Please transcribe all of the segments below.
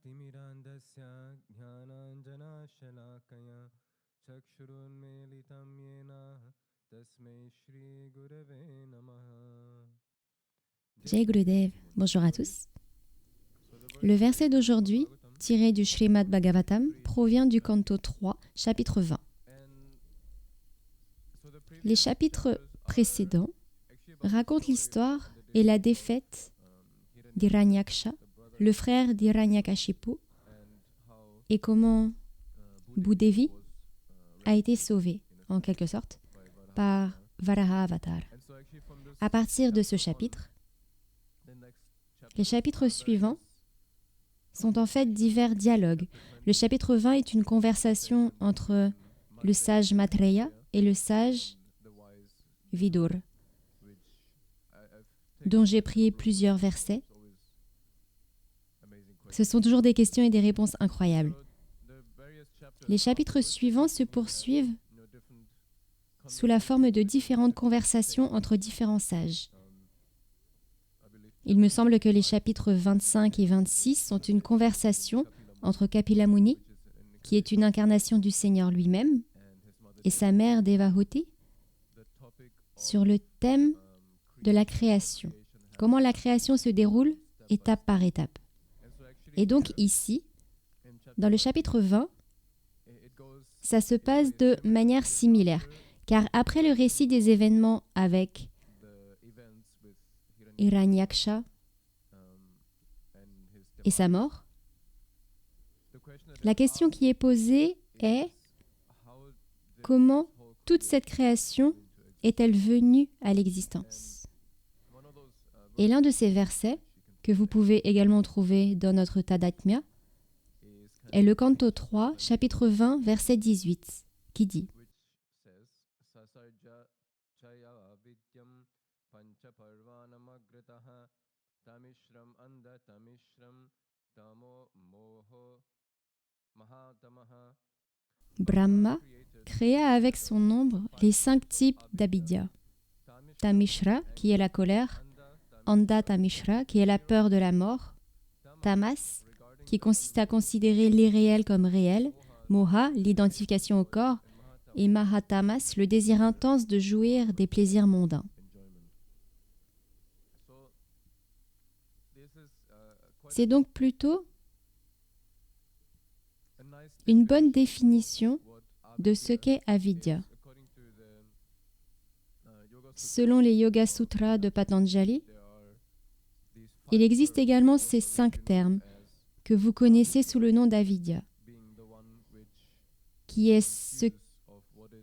तिमिरान्धस्य ज्ञानाञ्जनशलाकया चक्षुरुन्मीलितं येन तस्मै श्रीगुरवे नमः. Jai Gurudev, bonjour à tous. Le verset d'aujourd'hui, tiré du Srimad Bhagavatam, provient du canto 3, chapitre 20. Les chapitres précédents racontent l'histoire et la défaite d'Hiranyaksha, le frère d'Hiranyakashipu, et comment Bhudevi a été sauvé, en quelque sorte, par Varaha Avatar. À partir de ce chapitre, les chapitres suivants sont en fait divers dialogues. Le chapitre 20 est une conversation entre le sage Maitreya et le sage Vidur, dont j'ai pris plusieurs versets. Ce sont toujours des questions et des réponses incroyables. Les chapitres suivants se poursuivent sous la forme de différentes conversations entre différents sages. Il me semble que les chapitres 25 et 26 sont une conversation entre Kapila Muni, qui est une incarnation du Seigneur lui-même, et sa mère Devahuti, sur le thème de la création. Comment la création se déroule étape par étape. Et donc ici, dans le chapitre 20, ça se passe de manière similaire, car après le récit des événements avec Hiranyaksha et sa mort, la question qui est posée est comment toute cette création est-elle venue à l'existence? Et l'un de ces versets, que vous pouvez également trouver dans notre Tadatmya, est le canto 3, chapitre 20, verset 18, qui dit Brahma créa avec son nombre les 5 types d'Abidya. Tamishra, qui est la colère, Anda Tamishra, qui est la peur de la mort, Tamas, qui consiste à considérer l'irréel comme réel, Moha, l'identification au corps, et Mahatamas, le désir intense de jouir des plaisirs mondains. C'est donc plutôt une bonne définition de ce qu'est Avidya. Selon les Yoga Sutras de Patanjali, il existe également ces 5 termes que vous connaissez sous le nom d'Avidya, qui est ce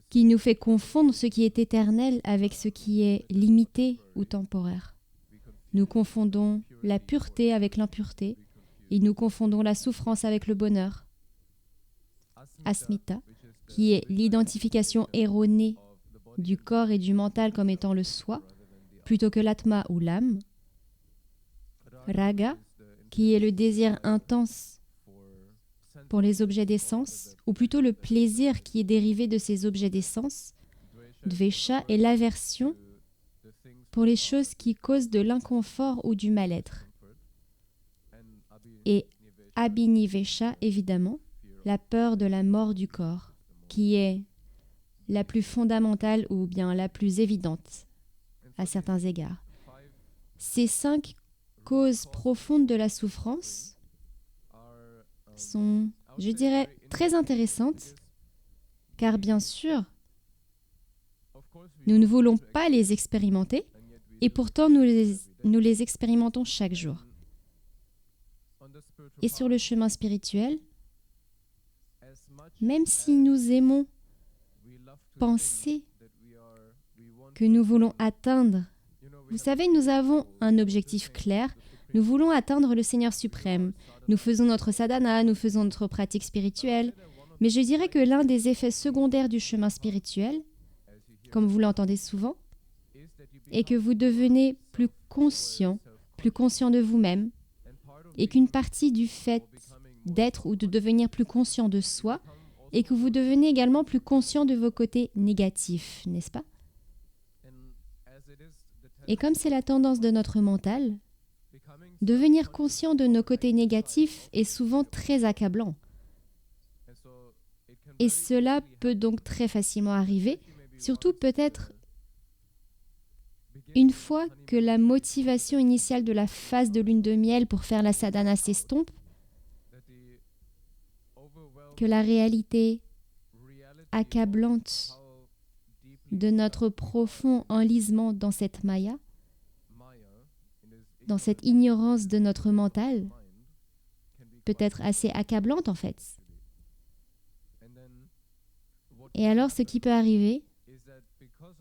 qui nous fait confondre ce qui est éternel avec ce qui est limité ou temporaire. Nous confondons la pureté avec l'impureté et nous confondons la souffrance avec le bonheur. Asmita, qui est l'identification erronée du corps et du mental comme étant le soi, plutôt que l'atma ou l'âme. Raga, qui est le désir intense pour les objets des sens, ou plutôt le plaisir qui est dérivé de ces objets des sens. Dvesha est l'aversion pour les choses qui causent de l'inconfort ou du mal-être. Et Abhinivesha, évidemment, la peur de la mort du corps, qui est la plus fondamentale ou bien la plus évidente à certains égards. Ces 5 causes profondes de la souffrance sont, je dirais, très intéressantes, car bien sûr, nous ne voulons pas les expérimenter, et pourtant nous les expérimentons chaque jour. Et sur le chemin spirituel, même si nous aimons penser que nous voulons atteindre, vous savez, nous avons un objectif clair, nous voulons atteindre le Seigneur suprême, nous faisons notre sadhana, nous faisons notre pratique spirituelle, mais je dirais que l'un des effets secondaires du chemin spirituel, comme vous l'entendez souvent, est que vous devenez plus conscient de vous-même, et qu'une partie du fait d'être ou de devenir plus conscient de soi, et que vous devenez également plus conscient de vos côtés négatifs, n'est-ce pas? Et comme c'est la tendance de notre mental, Devenir conscient de nos côtés négatifs est souvent très accablant. Et cela peut donc très facilement arriver, surtout peut-être une fois que la motivation initiale de la phase de lune de miel pour faire la sadhana s'estompe, que la réalité accablante de notre profond enlisement dans cette maya, dans cette ignorance de notre mental, peut être assez accablante en fait. Et alors ce qui peut arriver,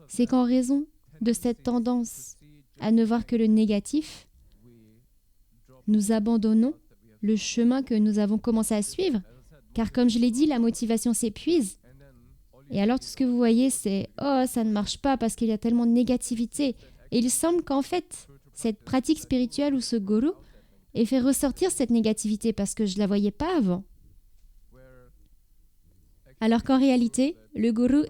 c'est qu'en raison de cette tendance à ne voir que le négatif, nous abandonnons le chemin que nous avons commencé à suivre, car comme je l'ai dit, la motivation s'épuise. Et alors tout ce que vous voyez, c'est « Oh, ça ne marche pas parce qu'il y a tellement de négativité ». Et il semble qu'en fait, cette pratique spirituelle ou ce guru ait fait ressortir cette négativité parce que je ne la voyais pas avant. Alors qu'en réalité, le guru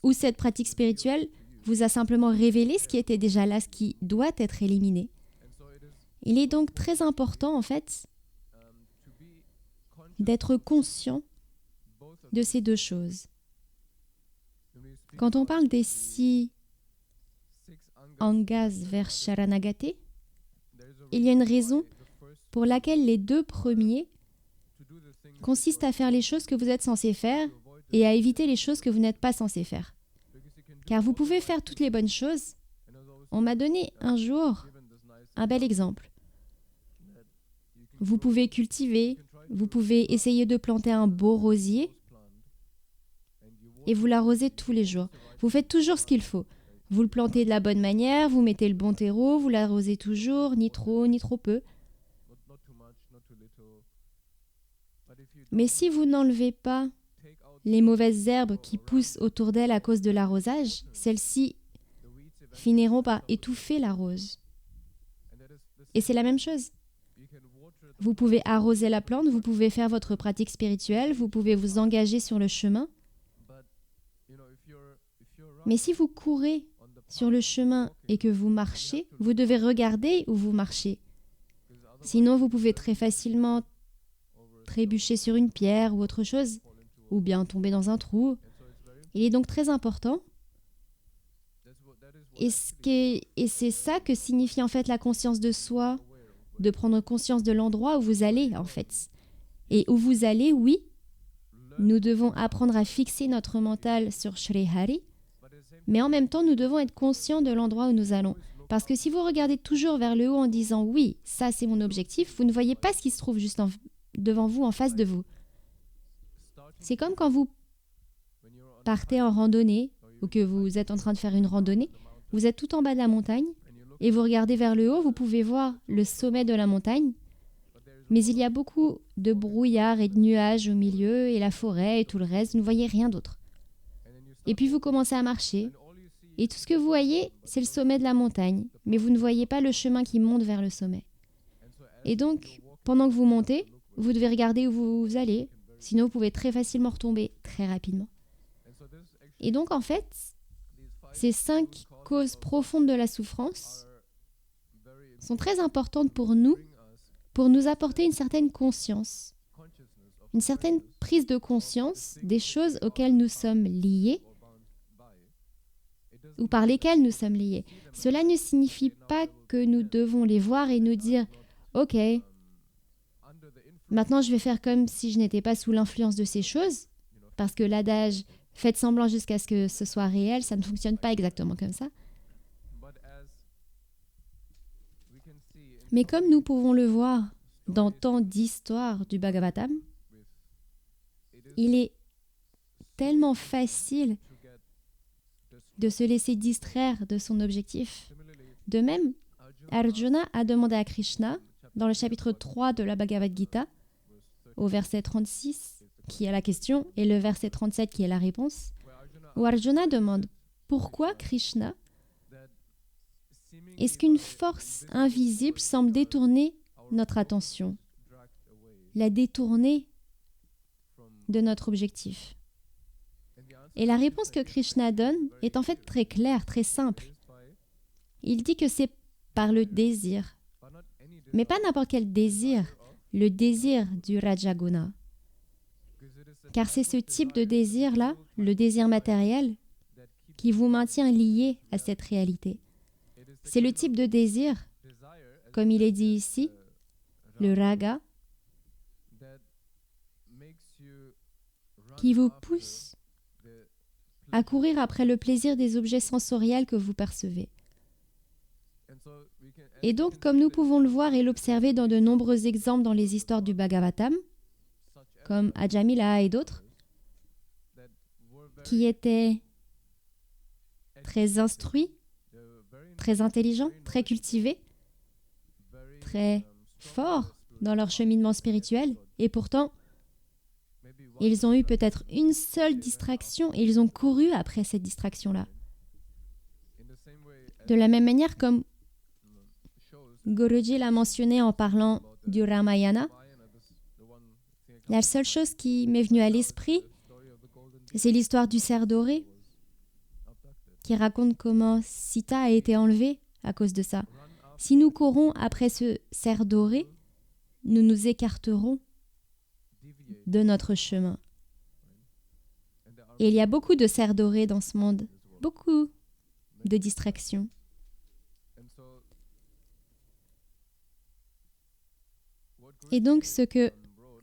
ou cette pratique spirituelle vous a simplement révélé ce qui était déjà là, ce qui doit être éliminé. Il est donc très important, en fait, d'être conscient de ces deux choses. Quand on parle des 6 angas vers Sharanagati, il y a une raison pour laquelle les 2 premiers consistent à faire les choses que vous êtes censé faire et à éviter les choses que vous n'êtes pas censé faire. Car vous pouvez faire toutes les bonnes choses. On m'a donné un jour un bel exemple. Vous pouvez cultiver, vous pouvez essayer de planter un beau rosier et vous l'arrosez tous les jours. Vous faites toujours ce qu'il faut. Vous le plantez de la bonne manière, vous mettez le bon terreau, vous l'arrosez toujours, ni trop peu. Mais si vous n'enlevez pas les mauvaises herbes qui poussent autour d'elle à cause de l'arrosage, celles-ci finiront par étouffer la rose. Et c'est la même chose. Vous pouvez arroser la plante, vous pouvez faire votre pratique spirituelle, vous pouvez vous engager sur le chemin. Mais si vous courez sur le chemin et que vous marchez, vous devez regarder où vous marchez. Sinon, vous pouvez très facilement trébucher sur une pierre ou autre chose, ou bien tomber dans un trou. Il est donc très important. Et c'est ça que signifie en fait la conscience de soi, de prendre conscience de l'endroit où vous allez en fait. Et où vous allez, oui, nous devons apprendre à fixer notre mental sur Shri Hari, mais en même temps, nous devons être conscients de l'endroit où nous allons. Parce que si vous regardez toujours vers le haut en disant « oui, ça c'est mon objectif », vous ne voyez pas ce qui se trouve juste devant vous, en face de vous. C'est comme quand vous partez en randonnée ou que vous êtes en train de faire une randonnée, vous êtes tout en bas de la montagne et vous regardez vers le haut, vous pouvez voir le sommet de la montagne, mais il y a beaucoup de brouillard et de nuages au milieu et la forêt et tout le reste, vous ne voyez rien d'autre. Et puis vous commencez à marcher et tout ce que vous voyez, c'est le sommet de la montagne, mais vous ne voyez pas le chemin qui monte vers le sommet. Et donc, pendant que vous montez, vous devez regarder où vous allez, sinon vous pouvez très facilement retomber très rapidement. Et donc, en fait, ces 5 causes profondes de la souffrance sont très importantes pour nous apporter une certaine conscience, une certaine prise de conscience des choses auxquelles nous sommes liés ou par lesquelles nous sommes liés. Cela ne signifie pas que nous devons les voir et nous dire « Ok, maintenant je vais faire comme si je n'étais pas sous l'influence de ces choses », parce que l'adage « faites semblant jusqu'à ce que ce soit réel », ça ne fonctionne pas exactement comme ça. Mais comme nous pouvons le voir dans tant d'histoires du Bhagavatam, il est tellement facile de se laisser distraire de son objectif. De même, Arjuna a demandé à Krishna, dans le chapitre 3 de la Bhagavad Gita, au verset 36, qui est la question, et le verset 37 qui est la réponse, où Arjuna demande « Pourquoi Krishna est-ce qu'une force invisible semble détourner notre attention, la détourner de notre objectif ?» Et la réponse que Krishna donne est en fait très claire, très simple. Il dit que c'est par le désir, Mais pas n'importe quel désir, le désir du Rajaguna. Car c'est ce type de désir-là, le désir matériel, qui vous maintient lié à cette réalité. C'est le type de désir, comme il est dit ici, le raga, qui vous pousse à courir après le plaisir des objets sensoriels que vous percevez. Et donc, comme nous pouvons le voir et l'observer dans de nombreux exemples dans les histoires du Bhagavatam, comme Ajamila et d'autres, qui étaient très instruits, très intelligents, très cultivés, très forts dans leur cheminement spirituel, et pourtant, ils ont eu peut-être une seule distraction et ils ont couru après cette distraction-là. De la même manière, comme Guruji l'a mentionné en parlant du Ramayana, la seule chose qui m'est venue à l'esprit, c'est l'histoire du cerf doré, qui raconte comment Sita a été enlevée à cause de ça. Si nous courons après ce cerf doré, nous nous écarterons de notre chemin. Et il y a beaucoup de cerfs dorés dans ce monde, beaucoup de distractions. Et donc ce que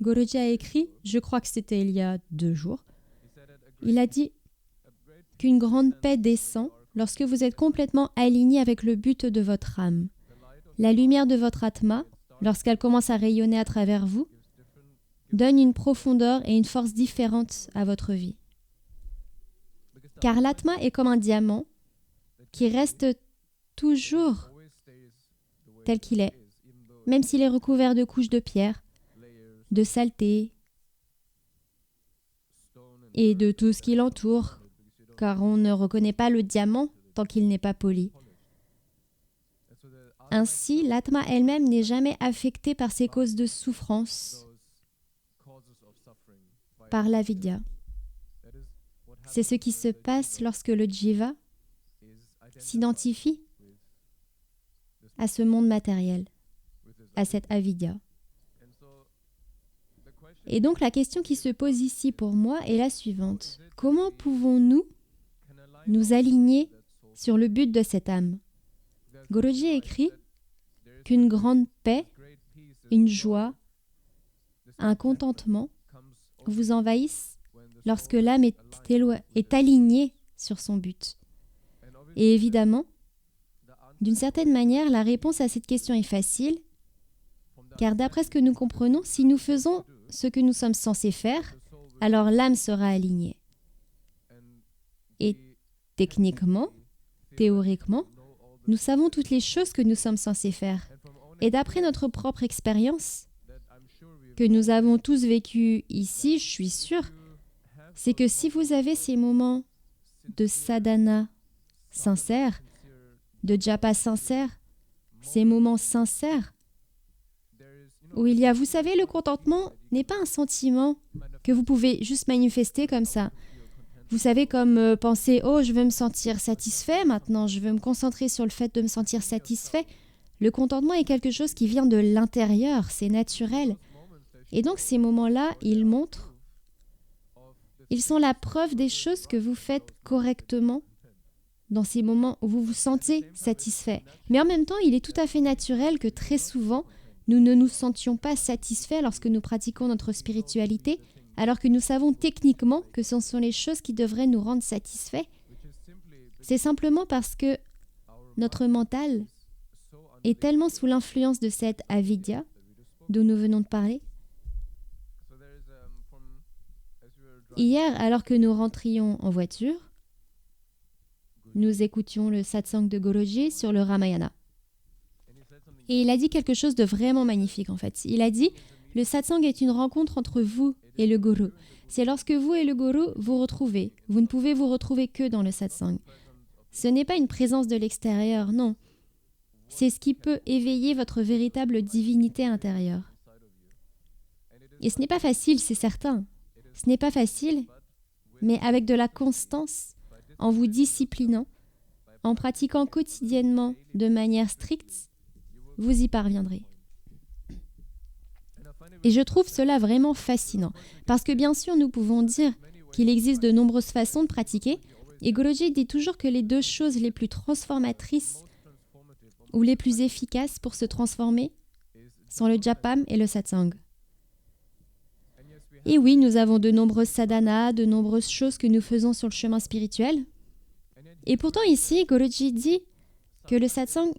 Guruji a écrit, je crois que c'était il y a 2 jours, il a dit qu'une grande paix descend lorsque vous êtes complètement aligné avec le but de votre âme. La lumière de votre Atma, lorsqu'elle commence à rayonner à travers vous, donne une profondeur et une force différentes à votre vie. Car l'Atma est comme un diamant qui reste toujours tel qu'il est, même s'il est recouvert de couches de pierre, de saleté et de tout ce qui l'entoure, car on ne reconnaît pas le diamant tant qu'il n'est pas poli. Ainsi, l'Atma elle-même n'est jamais affectée par ces causes de souffrance, par l'avidya. C'est ce qui se passe lorsque le jiva s'identifie à ce monde matériel, à cette avidya. Et donc la question qui se pose ici pour moi est la suivante. Comment pouvons-nous nous aligner sur le but de cette âme? Guruji écrit qu'une grande paix, une joie, un contentement vous envahissent lorsque l'âme est alignée sur son but. Et évidemment, d'une certaine manière, la réponse à cette question est facile, car d'après ce que nous comprenons, si nous faisons ce que nous sommes censés faire, alors l'âme sera alignée. Et techniquement, théoriquement, nous savons toutes les choses que nous sommes censés faire. Et d'après notre propre expérience, que nous avons tous vécu ici, je suis sûre, c'est que si vous avez ces moments de sadhana sincères, de japa sincère, ces moments sincères, où il y a, vous savez, le contentement n'est pas un sentiment que vous pouvez juste manifester comme ça. Vous savez, comme penser, oh, je veux me sentir satisfait maintenant, je veux me concentrer sur le fait de me sentir satisfait. Le contentement est quelque chose qui vient de l'intérieur, c'est naturel. Et donc ces moments-là, ils montrent, ils sont la preuve des choses que vous faites correctement dans ces moments où vous vous sentez satisfait. Mais en même temps, il est tout à fait naturel que très souvent, nous ne nous sentions pas satisfaits lorsque nous pratiquons notre spiritualité, alors que nous savons techniquement que ce sont les choses qui devraient nous rendre satisfaits. C'est simplement parce que notre mental est tellement sous l'influence de cette avidya dont nous venons de parler. Hier, alors que nous rentrions en voiture, nous écoutions le satsang de Guruji sur le Ramayana. Et il a dit quelque chose de vraiment magnifique en fait. Il a dit, le satsang est une rencontre entre vous et le Guru. C'est lorsque vous et le Guru vous retrouvez. Vous ne pouvez vous retrouver que dans le satsang. Ce n'est pas une présence de l'extérieur, non. C'est ce qui peut éveiller votre véritable divinité intérieure. Et ce n'est pas facile, c'est certain. Ce n'est pas facile, mais avec de la constance, en vous disciplinant, en pratiquant quotidiennement de manière stricte, vous y parviendrez. Et je trouve cela vraiment fascinant. Parce que bien sûr, nous pouvons dire qu'il existe de nombreuses façons de pratiquer. Et Guruji dit toujours que les deux choses les plus transformatrices ou les plus efficaces pour se transformer sont le japam et le satsang. Et oui, nous avons de nombreuses sadhanas, de nombreuses choses que nous faisons sur le chemin spirituel. Et pourtant ici, Guruji dit que le satsang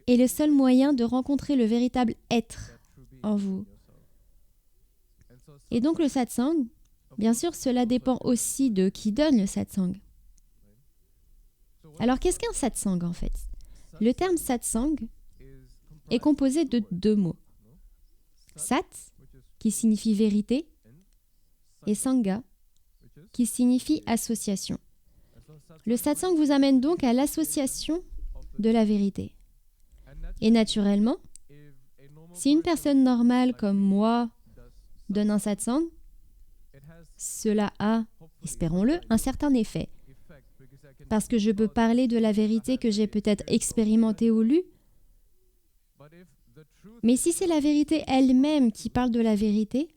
est le seul moyen de rencontrer le véritable être en vous. Et donc le satsang, bien sûr, cela dépend aussi de qui donne le satsang. Alors qu'est-ce qu'un satsang en fait? Le terme satsang est composé de deux mots. Sat, qui signifie vérité, et sangha, qui signifie association. Le satsang vous amène donc à l'association de la vérité. Et naturellement, si une personne normale comme moi donne un satsang, cela a, espérons-le, un certain effet. Parce que je peux parler de la vérité que j'ai peut-être expérimentée ou lue. Mais si c'est la vérité elle-même qui parle de la vérité,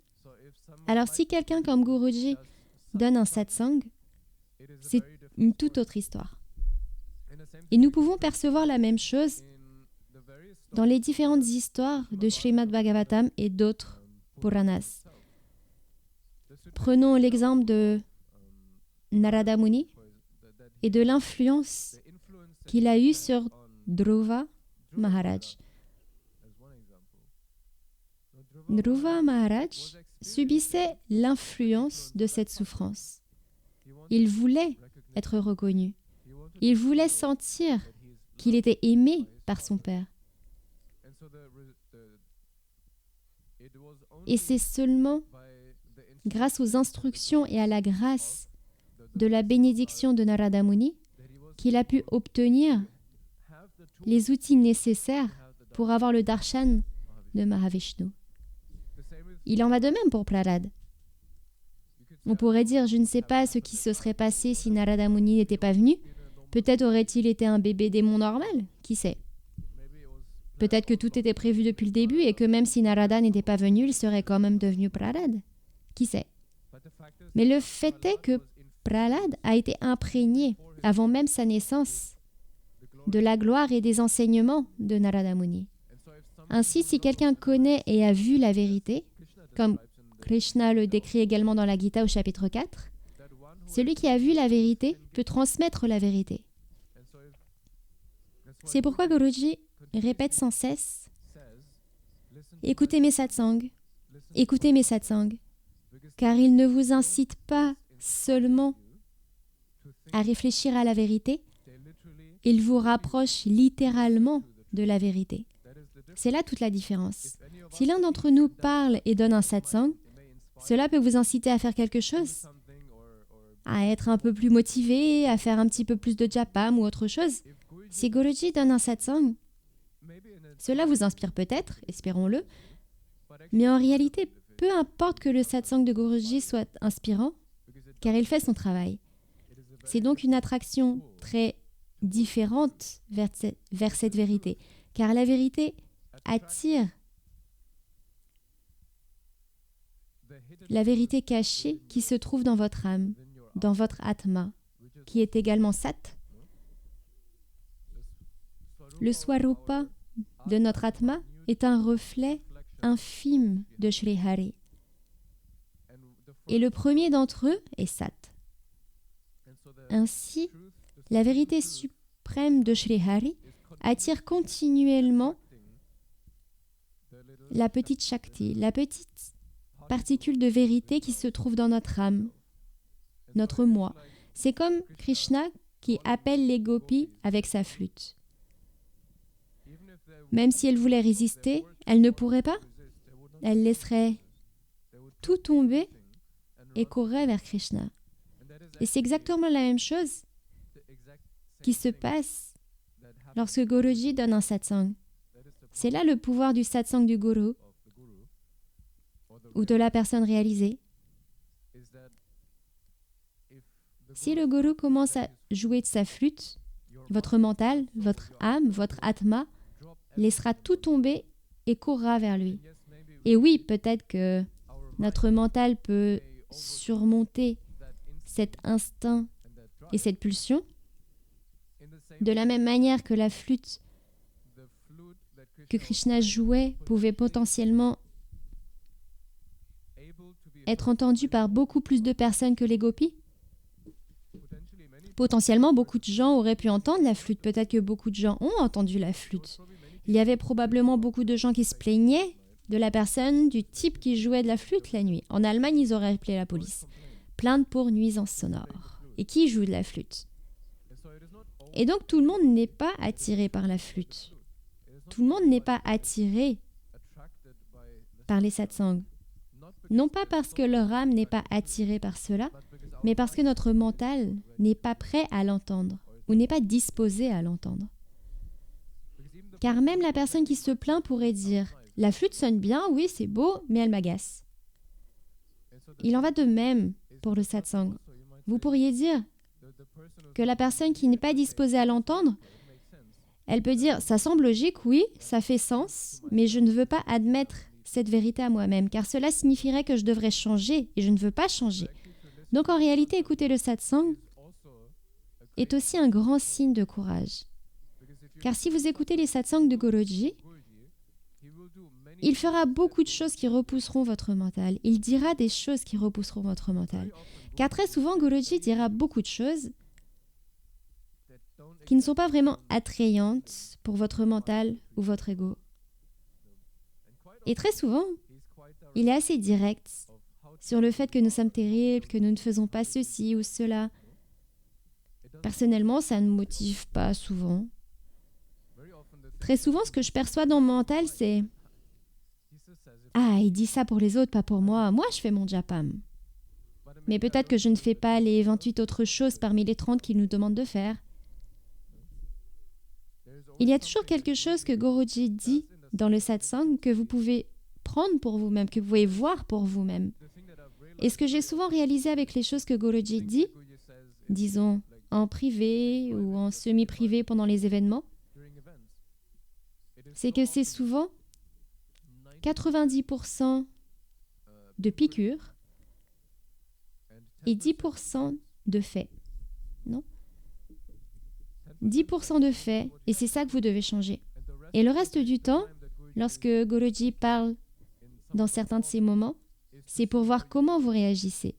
alors si quelqu'un comme Guruji donne un satsang, c'est une toute autre histoire. Et nous pouvons percevoir la même chose dans les différentes histoires de Srimad Bhagavatam et d'autres Puranas. Prenons l'exemple de Narada Muni et de l'influence qu'il a eue sur Dhruva Maharaj. Dhruva Maharaj subissait l'influence de cette souffrance. Il voulait être reconnu. Il voulait sentir qu'il était aimé par son père. Et c'est seulement grâce aux instructions et à la grâce de la bénédiction de Narada Muni qu'il a pu obtenir les outils nécessaires pour avoir le darshan de Mahavishnu. Il en va de même pour Prahlad. On pourrait dire, je ne sais pas ce qui se serait passé si Narada Muni n'était pas venu. Peut-être aurait-il été un bébé démon normal, qui sait. Peut-être que tout était prévu depuis le début et que même si Narada n'était pas venu, il serait quand même devenu Prahlad. Qui sait. Mais le fait est que Prahlad a été imprégné, avant même sa naissance, de la gloire et des enseignements de Narada Muni. Ainsi, si quelqu'un connaît et a vu la vérité, comme Krishna le décrit également dans la Gita au chapitre 4, celui qui a vu la vérité peut transmettre la vérité. C'est pourquoi Guruji répète sans cesse « Écoutez mes satsangs, écoutez mes satsangs », car il ne vous incite pas seulement à réfléchir à la vérité, il vous rapproche littéralement de la vérité. C'est là toute la différence. Si l'un d'entre nous parle et donne un satsang, cela peut vous inciter à faire quelque chose, à être un peu plus motivé, à faire un petit peu plus de japam ou autre chose. Si Guruji donne un satsang, cela vous inspire peut-être, espérons-le, mais en réalité, peu importe que le satsang de Guruji soit inspirant, car il fait son travail. C'est donc une attraction très différente vers cette vérité, car la vérité attire la vérité cachée qui se trouve dans votre âme, dans votre atma, qui est également sat. Le swarupa de notre atma est un reflet infime de Shri Hari. Et le premier d'entre eux est sat. Ainsi, la vérité suprême de Shri Hari attire continuellement la petite Shakti, la petite particule de vérité qui se trouve dans notre âme, notre moi. C'est comme Krishna qui appelle les gopis avec sa flûte. Même si elle voulait résister, elle ne pourrait pas. Elle laisserait tout tomber et courrait vers Krishna. Et c'est exactement la même chose qui se passe lorsque Guruji donne un satsang. C'est là le pouvoir du satsang du Guru ou de la personne réalisée. Si le Guru commence à jouer de sa flûte, votre mental, votre âme, votre atma laissera tout tomber et courra vers lui. Et oui, peut-être que notre mental peut surmonter cet instinct et cette pulsion, de la même manière que la flûte que Krishna jouait pouvait potentiellement être entendue par beaucoup plus de personnes que les gopis. Potentiellement, beaucoup de gens auraient pu entendre la flûte. Peut-être que beaucoup de gens ont entendu la flûte. Il y avait probablement beaucoup de gens qui se plaignaient de la personne, du type qui jouait de la flûte la nuit. En Allemagne, ils auraient appelé la police. Plainte pour nuisance sonore. Et qui joue de la flûte? Et donc, tout le monde n'est pas attiré par la flûte. Tout le monde n'est pas attiré par les satsangs. Non pas parce que leur âme n'est pas attirée par cela, mais parce que notre mental n'est pas prêt à l'entendre ou n'est pas disposé à l'entendre. Car même la personne qui se plaint pourrait dire « La flûte sonne bien, oui, c'est beau, mais elle m'agace. » Il en va de même pour le satsang. Vous pourriez dire que la personne qui n'est pas disposée à l'entendre, elle peut dire « Ça semble logique, oui, ça fait sens, mais je ne veux pas admettre cette vérité à moi-même, car cela signifierait que je devrais changer, et je ne veux pas changer. » Donc en réalité, écouter le satsang est aussi un grand signe de courage. Car si vous écoutez les satsangs de Guruji, il fera beaucoup de choses qui repousseront votre mental. Il dira des choses qui repousseront votre mental. Car très souvent, Guruji dira beaucoup de choses qui ne sont pas vraiment attrayantes pour votre mental ou votre ego. Et très souvent, il est assez direct sur le fait que nous sommes terribles, que nous ne faisons pas ceci ou cela. Personnellement, ça ne me motive pas souvent. Très souvent, ce que je perçois dans mon mental, c'est « Ah, il dit ça pour les autres, pas pour moi. Moi, je fais mon japam. » Mais peut-être que je ne fais pas les 28 autres choses parmi les 30 qu'il nous demande de faire. Il y a toujours quelque chose que Guruji dit dans le satsang que vous pouvez prendre pour vous-même, que vous pouvez voir pour vous-même. Et ce que j'ai souvent réalisé avec les choses que Guruji dit, disons en privé ou en semi-privé pendant les événements, c'est que c'est souvent 90% de piqûres et 10% de faits. Non ? 10% de faits, et c'est ça que vous devez changer. Et le reste du temps, lorsque Guruji parle dans certains de ces moments, c'est pour voir comment vous réagissez.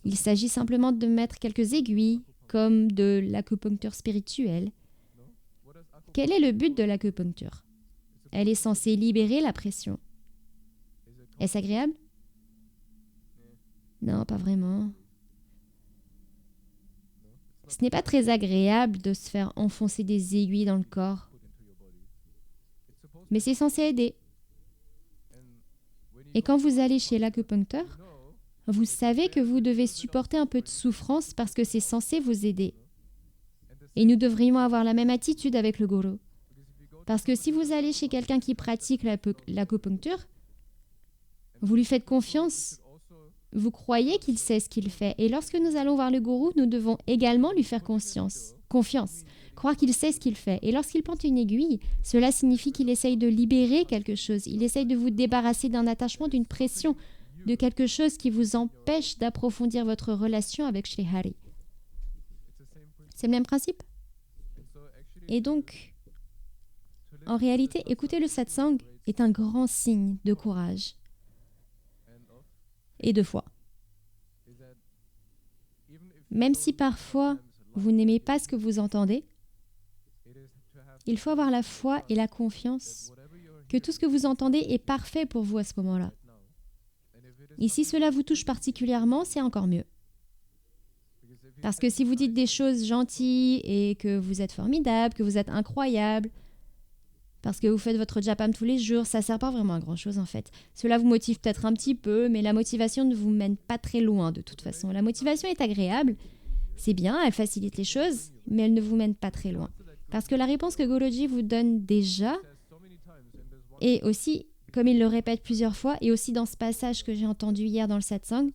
Il s'agit simplement de mettre quelques aiguilles, comme de l'acupuncture spirituelle. Quel est le but de l'acupuncture? Elle est censée libérer la pression. Est-ce agréable? Non, pas vraiment. Ce n'est pas très agréable de se faire enfoncer des aiguilles dans le corps. Mais c'est censé aider. Et quand vous allez chez l'acupuncteur, vous savez que vous devez supporter un peu de souffrance parce que c'est censé vous aider. Et nous devrions avoir la même attitude avec le gourou. Parce que si vous allez chez quelqu'un qui pratique l'acupuncture, vous lui faites confiance. Vous croyez qu'il sait ce qu'il fait. Et lorsque nous allons voir le gourou, nous devons également lui faire confiance. Croire qu'il sait ce qu'il fait. Et lorsqu'il plante une aiguille, cela signifie qu'il essaye de libérer quelque chose. Il essaye de vous débarrasser d'un attachement, d'une pression, de quelque chose qui vous empêche d'approfondir votre relation avec Shri Hari. C'est le même principe. Et donc, en réalité, écouter le satsang est un grand signe de courage et de foi. Même si parfois vous n'aimez pas ce que vous entendez, il faut avoir la foi et la confiance que tout ce que vous entendez est parfait pour vous à ce moment-là. Et si cela vous touche particulièrement, c'est encore mieux. Parce que si vous dites des choses gentilles et que vous êtes formidable, que vous êtes incroyable, parce que vous faites votre japam tous les jours, ça ne sert pas vraiment à grand-chose en fait. Cela vous motive peut-être un petit peu, mais la motivation ne vous mène pas très loin de toute façon. La motivation est agréable, c'est bien, elle facilite les choses, mais elle ne vous mène pas très loin. Parce que la réponse que Guruji vous donne déjà, et aussi, comme il le répète plusieurs fois, et aussi dans ce passage que j'ai entendu hier dans le satsang,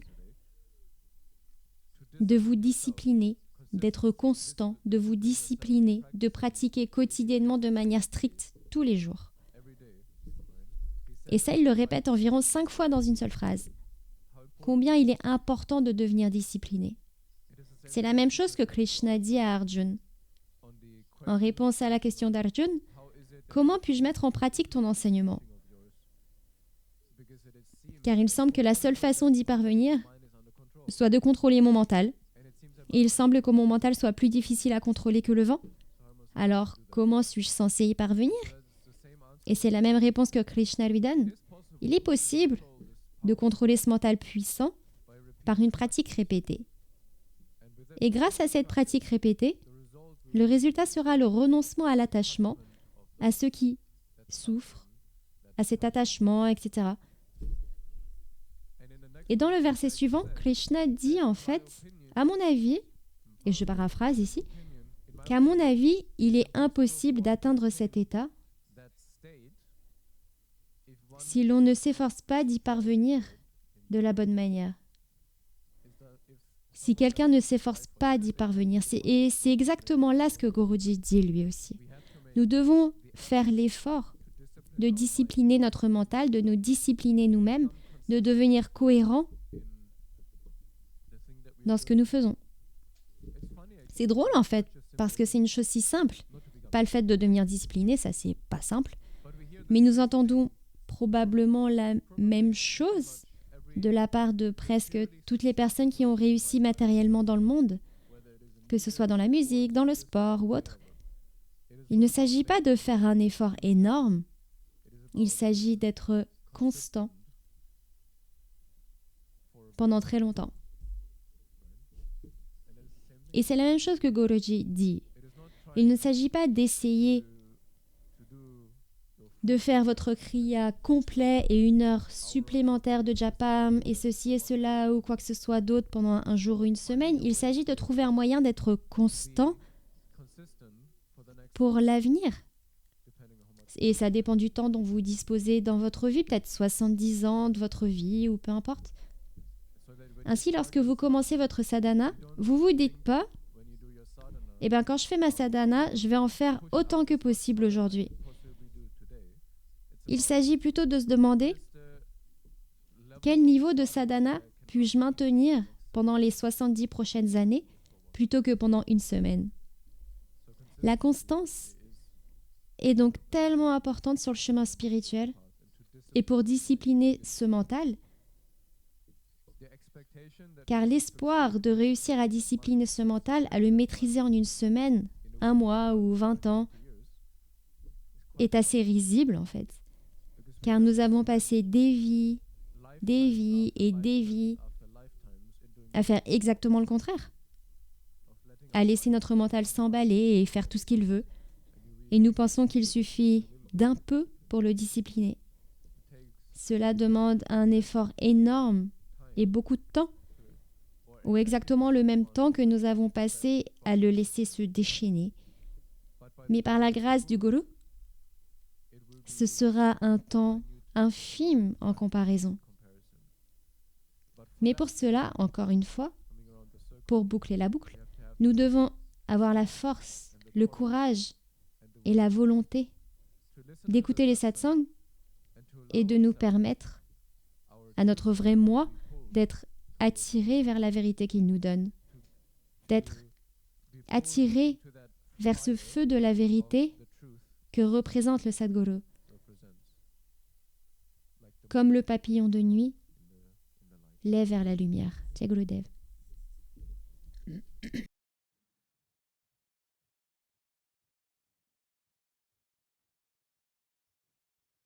de vous discipliner, d'être constant, de vous discipliner, de pratiquer quotidiennement de manière stricte tous les jours. Et ça, il le répète environ 5 fois dans une seule phrase. Combien il est important de devenir discipliné. C'est la même chose que Krishna dit à Arjuna. En réponse à la question d'Arjuna, comment puis-je mettre en pratique ton enseignement? Car il semble que la seule façon d'y parvenir soit de contrôler mon mental. Et il semble que mon mental soit plus difficile à contrôler que le vent. Alors, comment suis-je censé y parvenir? Et c'est la même réponse que Krishna lui donne. Il est possible de contrôler ce mental puissant par une pratique répétée. Et grâce à cette pratique répétée, le résultat sera le renoncement à l'attachement, à ceux qui souffrent, à cet attachement, etc. Et dans le verset suivant, Krishna dit en fait, à mon avis, et je paraphrase ici, qu'à mon avis, il est impossible d'atteindre cet état si l'on ne s'efforce pas d'y parvenir de la bonne manière. Si quelqu'un ne s'efforce pas d'y parvenir, et c'est exactement là ce que Guruji dit lui aussi. Nous devons faire l'effort de discipliner notre mental, de nous discipliner nous-mêmes, de devenir cohérents dans ce que nous faisons. C'est drôle en fait, parce que c'est une chose si simple. Pas le fait de devenir discipliné, ça c'est pas simple. Mais nous entendons probablement la même chose de la part de presque toutes les personnes qui ont réussi matériellement dans le monde, que ce soit dans la musique, dans le sport ou autre. Il ne s'agit pas de faire un effort énorme, il s'agit d'être constant pendant très longtemps. Et c'est la même chose que Guruji dit. Il ne s'agit pas d'essayer de faire votre kriya complet et 1 heure supplémentaire de japam et ceci et cela ou quoi que ce soit d'autre pendant un jour ou une semaine. Il s'agit de trouver un moyen d'être constant pour l'avenir. Et ça dépend du temps dont vous disposez dans votre vie, peut-être 70 ans de votre vie ou peu importe. Ainsi, lorsque vous commencez votre sadhana, vous vous dites pas « Eh bien, quand je fais ma sadhana, je vais en faire autant que possible aujourd'hui. » Il s'agit plutôt de se demander quel niveau de sadhana puis-je maintenir pendant les 70 prochaines années plutôt que pendant 1 semaine. La constance est donc tellement importante sur le chemin spirituel et pour discipliner ce mental, car l'espoir de réussir à discipliner ce mental, à le maîtriser en 1 semaine, 1 mois ou 20 ans, est assez risible en fait. Car nous avons passé des vies et des vies à faire exactement le contraire, à laisser notre mental s'emballer et faire tout ce qu'il veut. Et nous pensons qu'il suffit d'un peu pour le discipliner. Cela demande un effort énorme et beaucoup de temps, ou exactement le même temps que nous avons passé à le laisser se déchaîner. Mais par la grâce du Guru, ce sera un temps infime en comparaison. Mais pour cela, encore une fois, pour boucler la boucle, nous devons avoir la force, le courage et la volonté d'écouter les satsangs et de nous permettre à notre vrai moi d'être attiré vers la vérité qu'il nous donne, d'être attiré vers ce feu de la vérité que représente le Sadguru, comme le papillon de nuit l'est vers la lumière. Jai Gurudev.